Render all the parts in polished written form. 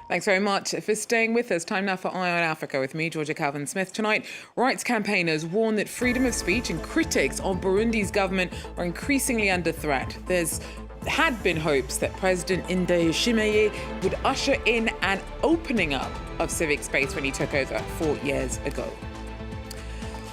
Thanks very much for staying with us. Time now for Eye on Africa with me, Georgia Calvin-Smith. Tonight, rights campaigners warn that freedom of speech and critics of Burundi's government are increasingly under threat. There's had been hopes that President Ndayishimiye would usher in an opening up of civic space when he took over 4 years ago.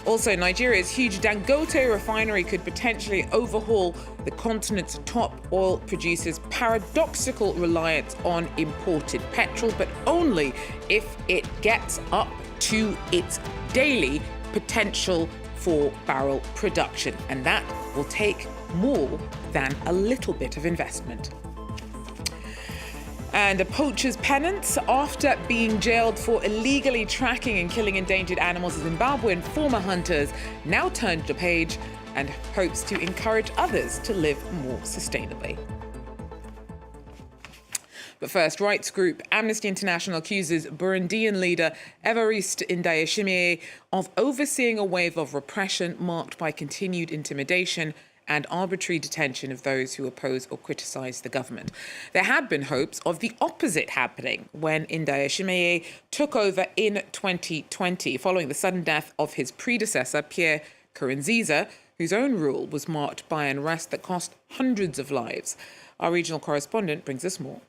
Also, Nigeria's huge Dangote refinery could potentially overhaul the continent's top oil producers' paradoxical reliance on imported petrol, but only if it gets up to its daily potential for barrel production. And that will take more than a little bit of investment. And a poacher's penance after being jailed for illegally tracking and killing endangered animals, Zimbabwean former hunters now turned the page and hopes to encourage others to live more sustainably. But first, rights group Amnesty International accuses Burundian leader Evariste Ndayishimiye of overseeing a wave of repression marked by continued intimidation and arbitrary detention of those who oppose or criticise the government. There had been hopes of the opposite happening when Ndayishimiye took over in 2020, following the sudden death of his predecessor, Pierre Nkurunziza, whose own rule was marked by unrest that cost hundreds of lives. Our regional correspondent brings us more.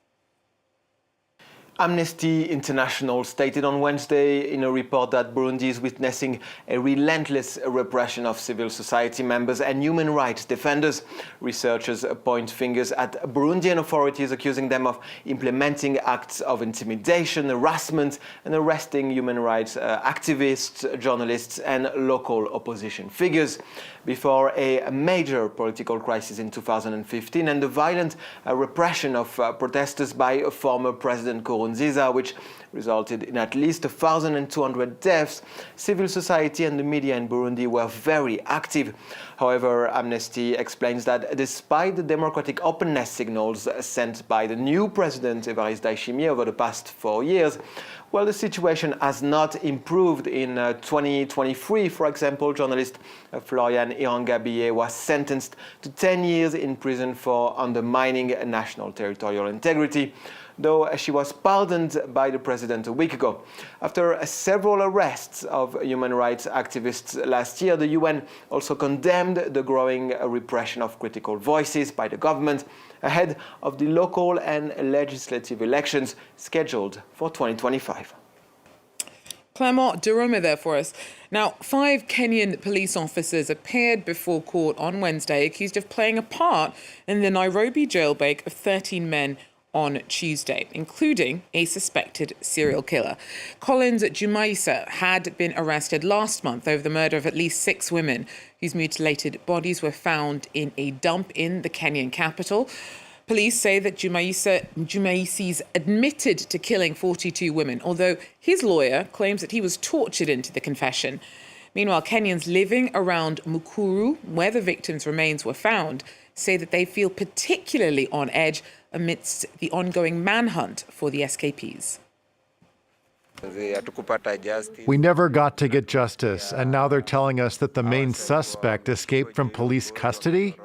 Amnesty International stated on Wednesday in a report that Burundi is witnessing a relentless repression of civil society members and human rights defenders. Researchers point fingers at Burundian authorities, accusing them of implementing acts of intimidation, harassment, and arresting human rights activists, journalists, and local opposition figures. Before a major political crisis in 2015 and the violent repression of protesters by former President Nkurunziza, which resulted in at least 1,200 deaths, civil society and the media in Burundi were very active. However, Amnesty explains that despite the democratic openness signals sent by the new president, Evariste Ndayishimiye, over the past 4 years, well, the situation has not improved. In 2023, for example, journalist Florian Irangabiye was sentenced to 10 years in prison for undermining national territorial integrity, though she was pardoned by the president a week ago. After several arrests of human rights activists last year, the UN also condemned the growing repression of critical voices by the government ahead of the local and legislative elections scheduled for 2025. Clement Durome there for us. Now, 5 Kenyan police officers appeared before court on Wednesday accused of playing a part in the Nairobi jailbreak of 13 men on Tuesday, including a suspected serial killer. Collins Jumaisa had been arrested last month over the murder of at least 6 women whose mutilated bodies were found in a dump in the Kenyan capital. Police say that Jumaisi's admitted to killing 42 women, although his lawyer claims that he was tortured into the confession. Meanwhile, Kenyans living around Mukuru, where the victims' remains were found, say that they feel particularly on edge amidst the ongoing manhunt for the escapees. We never got to get justice, and now they're telling us that the main suspect escaped from police custody?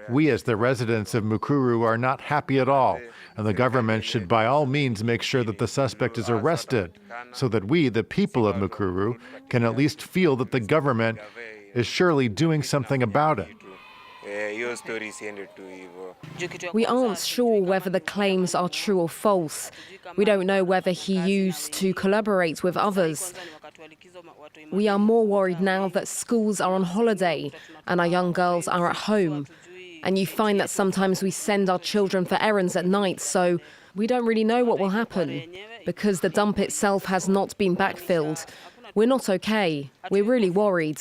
We, as the residents of Mukuru, are not happy at all, and the government should by all means make sure that the suspect is arrested, so that we, the people of Mukuru, can at least feel that the government is surely doing something about it. We aren't sure whether the claims are true or false. We don't know whether he used to collaborate with others. We are more worried now that schools are on holiday and our young girls are at home. And you find that sometimes we send our children for errands at night, so we don't really know what will happen. Because the dump itself has not been backfilled. We're not okay. We're really worried.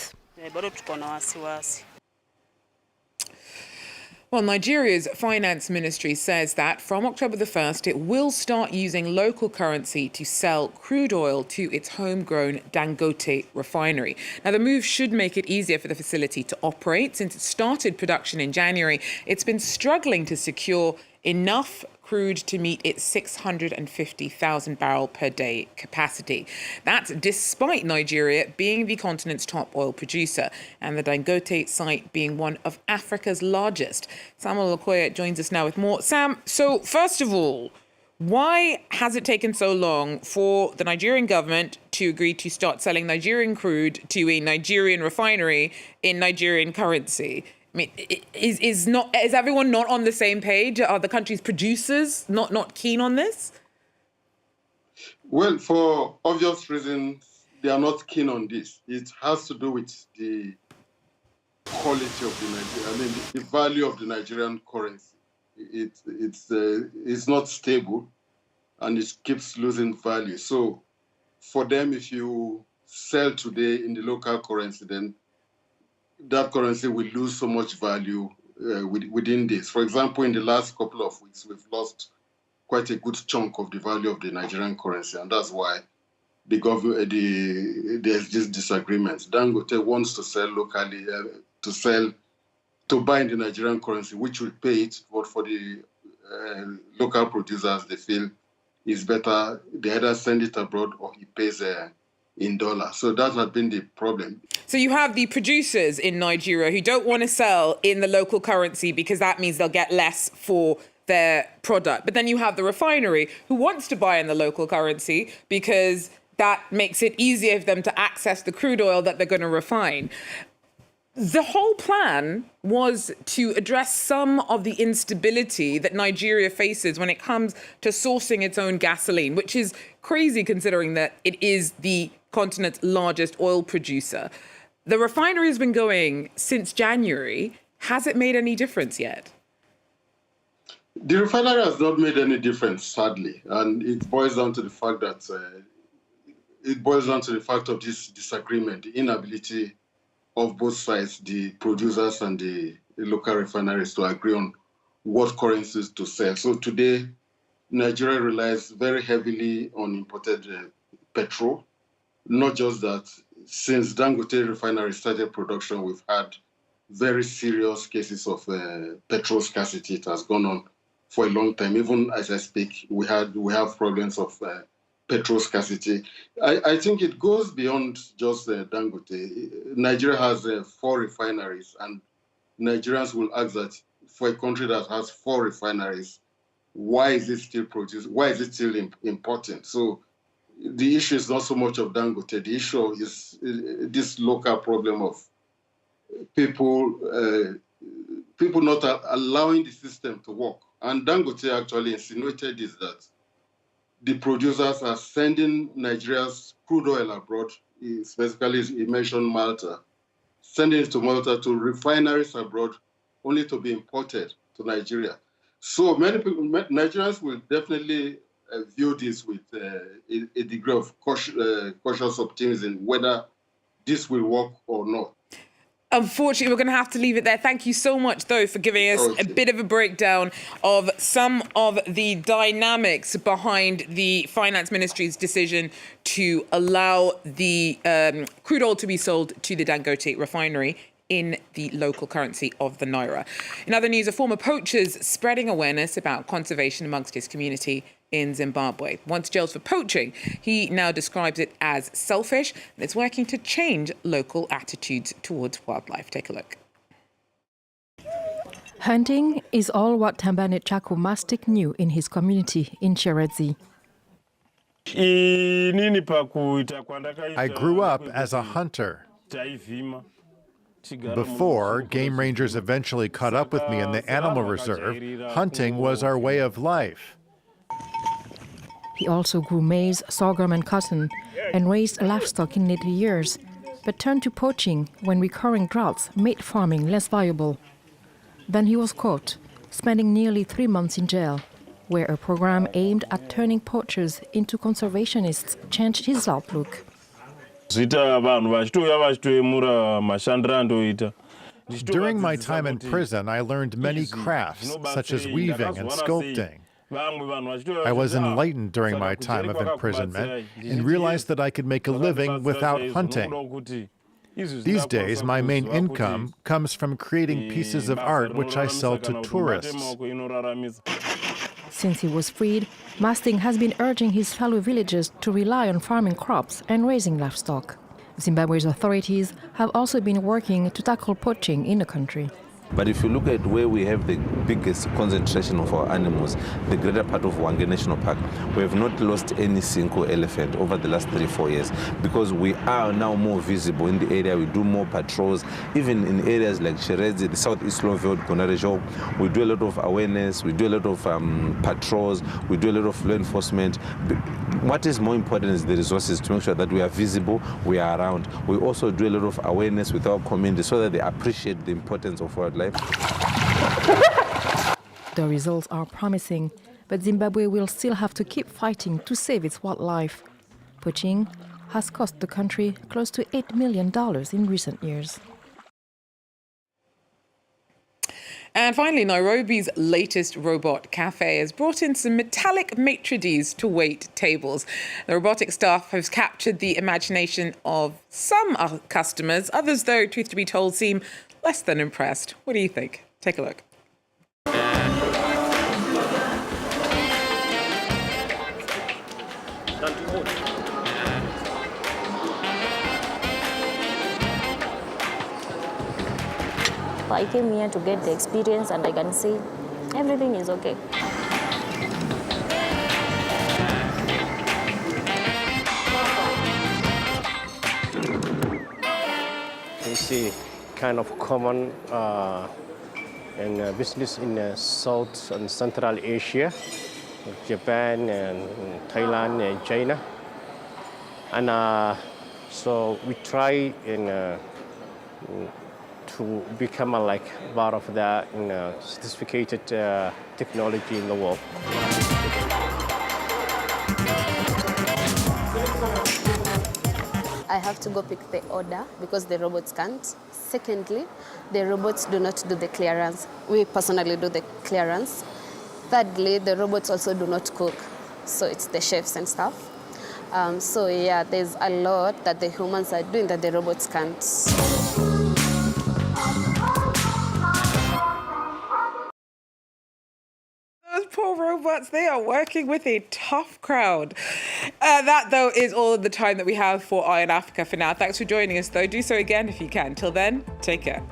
Well, Nigeria's finance ministry says that from October the 1st, it will start using local currency to sell crude oil to its homegrown Dangote refinery. Now, the move should make it easier for the facility to operate. Since it started production in January, it's been struggling to secure enough crude to meet its 650,000 barrel per day capacity. That's despite Nigeria being the continent's top oil producer and the Dangote site being one of Africa's largest. Samuel Okoye joins us now with more. Sam, so first of all, Why has it taken so long for the Nigerian government to agree to start selling Nigerian crude to a Nigerian refinery in Nigerian currency? I mean, is everyone not on the same page? Are the country's producers not keen on this? Well, for obvious reasons, they are not keen on this. It has to do with the quality of the the value of the Nigerian currency. It's not stable, and it keeps losing value. So, for them, if you sell today in the local currency, then that currency will lose so much value within this. For example, in the last couple of weeks, we've lost quite a good chunk of the value of the Nigerian currency, and that's why there's this disagreement. Dangote wants to sell locally, to buy in the Nigerian currency, which will pay it, but for the local producers, they feel it's better they either send it abroad or he pays in dollars. So that has been the problem. So you have the producers in Nigeria who don't want to sell in the local currency because that means they'll get less for their product. But then you have the refinery who wants to buy in the local currency because that makes it easier for them to access the crude oil that they're going to refine. The whole plan was to address some of the instability that Nigeria faces when it comes to sourcing its own gasoline, which is crazy considering that it is the continent's largest oil producer. The refinery has been going since January. Has it made any difference yet? The refinery has not made any difference, sadly, and it boils down to the fact that of this disagreement, the inability of both sides, the producers and the local refineries, to agree on what currencies to sell. So today, Nigeria relies very heavily on imported petrol. Not just that, since Dangote refinery started production, we've had very serious cases of petrol scarcity. It has gone on for a long time. Even as I speak, we have problems of petrol scarcity. I think it goes beyond just Dangote. Nigeria has 4 refineries, and Nigerians will ask that for a country that has 4 refineries, why is it still produced? Why is it still important? So the issue is not so much of Dangote. The issue is this local problem of people not allowing the system to work. And Dangote actually insinuated is that the producers are sending Nigeria's crude oil abroad, specifically he mentioned Malta, sending it to Malta to refineries abroad only to be imported to Nigeria. So many people, Nigerians will definitely view this with a degree of cautious optimism, whether this will work or not. Unfortunately, we're going to have to leave it there. Thank you so much, though, for giving us a bit of a breakdown of some of the dynamics behind the finance ministry's decision to allow the crude oil to be sold to the Dangote refinery in the local currency of the naira. In other news, a former poacher's spreading awareness about conservation amongst his community in Zimbabwe. Once jailed for poaching, he now describes it as selfish and is working to change local attitudes towards wildlife. Take a look. Hunting is all what Tambane Chako Mastic knew in his community in Cherezi. I grew up as a hunter. Before game rangers eventually caught up with me in the animal reserve, hunting was our way of life. He also grew maize, sorghum and cotton and raised livestock in later years, but turned to poaching when recurring droughts made farming less viable. Then he was caught, spending nearly 3 months in jail, where a program aimed at turning poachers into conservationists changed his outlook. During my time in prison, I learned many crafts, such as weaving and sculpting. I was enlightened during my time of imprisonment and realized that I could make a living without hunting. These days, my main income comes from creating pieces of art which I sell to tourists. Since he was freed, Masting has been urging his fellow villagers to rely on farming crops and raising livestock. Zimbabwe's authorities have also been working to tackle poaching in the country. But if you look at where we have the biggest concentration of our animals, the greater part of Hwange National Park, we have not lost any single elephant over the last 3-4 years because we are now more visible in the area. We do more patrols, even in areas like Sherezi, the Southeast Loveld, Gonarejo. We do a lot of awareness, we do a lot of patrols, we do a lot of law enforcement. What is more important is the resources to make sure that we are visible, we are around. We also do a lot of awareness with our community so that they appreciate the importance of wildlife. The results are promising, but Zimbabwe will still have to keep fighting to save its wildlife. Poaching has cost the country close to $8 million in recent years. And finally, Nairobi's latest robot cafe has brought in some metallic maitre d's to wait tables. The robotic staff has captured the imagination of some customers. Others, though, truth to be told, seem less than impressed. What do you think? Take a look. I came here to get the experience and I can see everything is okay. It's a kind of common business in South and Central Asia, Japan and Thailand and China. And so we try to become like part of the sophisticated technology in the world. I have to go pick the order because the robots can't. Secondly, the robots do not do the clearance. We personally do the clearance. Thirdly, the robots also do not cook. So it's the chefs and stuff. So yeah, there's a lot that the humans are doing that the robots can't. Those poor robots, they are working with a tough crowd. That, though, is all the time that we have for Eye on Africa for now. Thanks for joining us, though. Do so again if you can. Till then, take care.